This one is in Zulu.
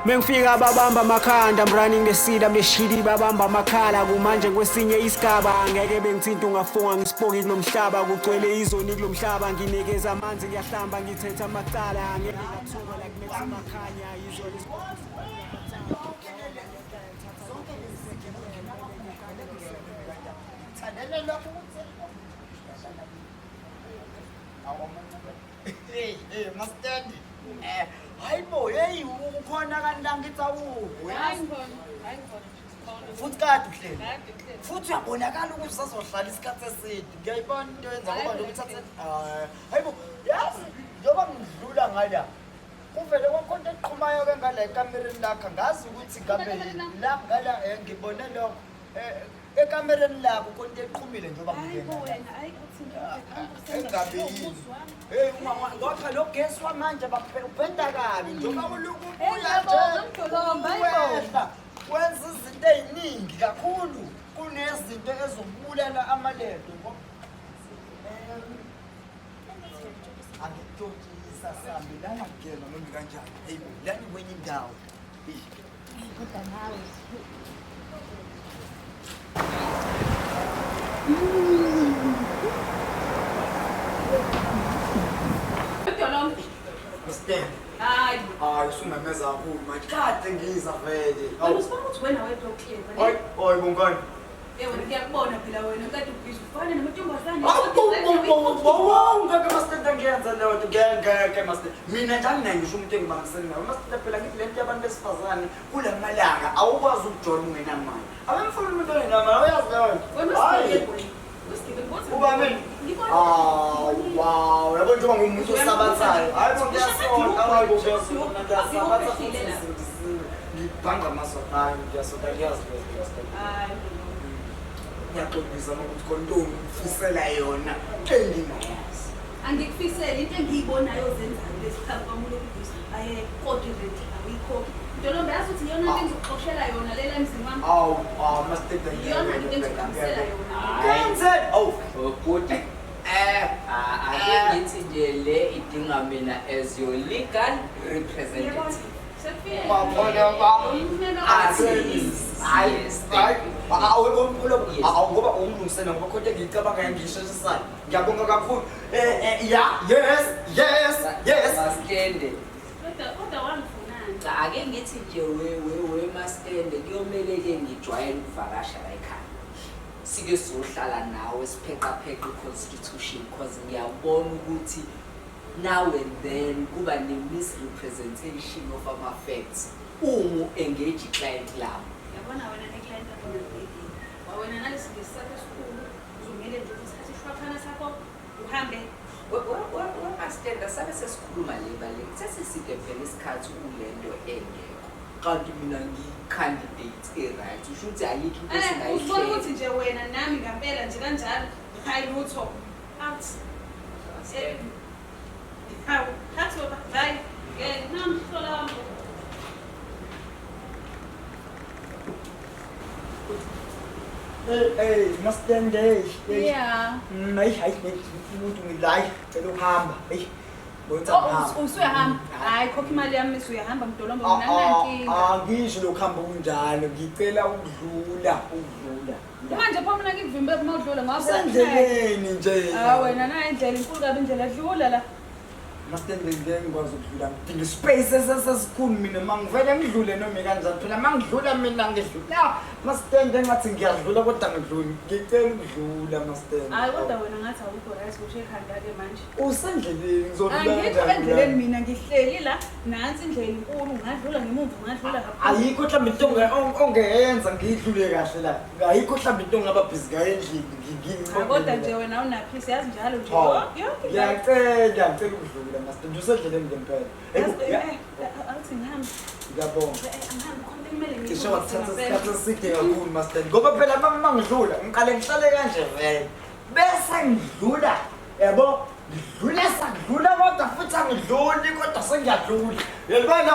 Mengifika babamba amakhanda, I'm running the seed, ameshili babamba amakhala. Kumanje kwesinye isigaba angeke bengithinta ungafunga ngispoki kulomhlaba. Kugcwele izoni kulomhlaba, nginikeza amanzi ngiyahlamba, ngithetha amacala. Angeke ngathuka like Messi makhanya, izoli Mastandi. Hayibo, hey ukhona kanti angithi awuvu. Hayi ngibona. Futhi kade uhleli. Futhi uyabonakala ukuthi usazohlala isikhathi eside. Ngiyayibona into yenza ngoba lokuthatha hayibo, yazi njoba ngidlula ngala. Kuvele kwakhona eqhumayo ke ngala ekamereni lakho. Ngazi ukuthi ngabe la ngala ngibone lokho. Ekamereni lakho konke eqhumile njoba ngiyena. Hayibo wena, hayi uthi Engabe yini? Hey ngoba lo guess manje ubhenda kabi njengoba ulukubuya nje. Wenza izinto eziningi kakhulu kunezinto ezokubulala amalendo ngoba angitshotshisa sami lana kugena noma kanjani. Hey lani kwenye indawo. kodwa nawe. Mr. Hayi. Hayi sungameza kakhulu manje. Kade ngiza vele. Wena usibona ukuthi wena wedwa clear. Hayi bongani. Wena ngiyakubona phela wena kade ubhizi ufana namantombazane. Ngeke masitenda ngiyenza leyo nto ngeke masitenda. Mina njani naye ngisho umuntu engibangisene nawe. Masitenda phela ngithi lento yabantu besifazane kule malanga awukwazi ukujoyina ungenamali. Abemfuna umuntu ongenamali uyazi leyo nto. Hayi. Uba mina. Wow, yabo njengoba ngumuntu osabathayo. Hayi bo ngiyasonta, hayi bo ngiyasonta. Ngibhanga amasoda, ngiyasonta ngiyazi leyo. Hayi. Ngiyaxolisa ukuthi kontombi ufisela yona enginayazi. Angikufisela into engiyibonayo ozenzayo lesikhathi kwamuntu okubhizi. Aye kodwa izinto ayikhokhi. Ntolombe yazi ukuthi iyona into engizoxoshela yona lela emzini wami. Masitenda Iyona into engizoxoshela yona. Kenze. Ukuthi ake ngithi nje le idinga mina as your legal representative. Ngoba ungilungisena ngoba khonto ngiyicabanga ngiyisheshisayo. Ngiyabonga kakhulu. Yes. Mastende. Kodwa wangifunani? Cha ake ngithi nje we Mastende kuyomele ke ngijwayele ukuvakasha la ekhaya. Sike sohlala nawe sipheqapheqa i-constitution because ngiyabona ukuthi now and then kuba ne-misrepresentation of ama-facts engage i-client labo. Yabona wena ne-client yakho nabhekile. Wawena nalesi ngesisathu esikhulu uzomele nje isikhathi ishwaphana sakho uhambe. Mastenda sabe sesikhuluma le baleki sesiside phela isikhathi ulento engekho kanti mina ngiyi-candidate e-right usho ukuthi ayikho into Usibona esingayihlela. ukuthi nje wena nami ngampela nje kanjalo hayi lutho. Out. Hawu, hathi baba, hayi. Nami hlola wami. Hey, Mastende. Yeah. Hayi umuntu ngilayi cela ukuhamba. Hey. Usuyahamba. Hayi khokha imali yami usuyahamba Mdolomba mina nankinga. Angisho lokuhamba kunjalo, ngicela ukudlula. Manje pho mina ngikuvimbe uma udlula ngoba Sendleleni nje. wena na indlela inkulu kabi indlela dlula la. Mastende ngeke ngikwazi ukudlula. Ngidinga space esesikhulu mina mangivele ngidlule noma kanjani phela mangidlula mina ngidlula. Mastende ngathi ngiyadlula kodwa ngidluli. Ngicela ukudlula Mastende. Hayi kodwa wena ngathi awukho right usho ekhanda ke manje. Usendleleni ngizodlula Angikho endleleni mina ngihleli la nansi indlela inkulu ngadlula ngemuva ngadlula ngaphakathi. Ayikho mhlawumbe into ongeyenza ngidlule kahle la. Ayikho mhlawumbe into ngaba busy ngayo endlini Kodwa nje wena unaphi siyazi njalo nje. Ngiyacela ukudlula Mastende usendleleni ngempela. Awuthi ngihamba. Ngiyabonga. Angihamba khona kumele Isho wathatha isikhathi eside kakhulu Mastende. Ngoba phela uma ngidlula ngiqale ngihlale kanje vele. Bese ngidlula. Yabo? Ngidlula sakudlula kodwa futhi angidluli kodwa sengiyadlula. Yelibona?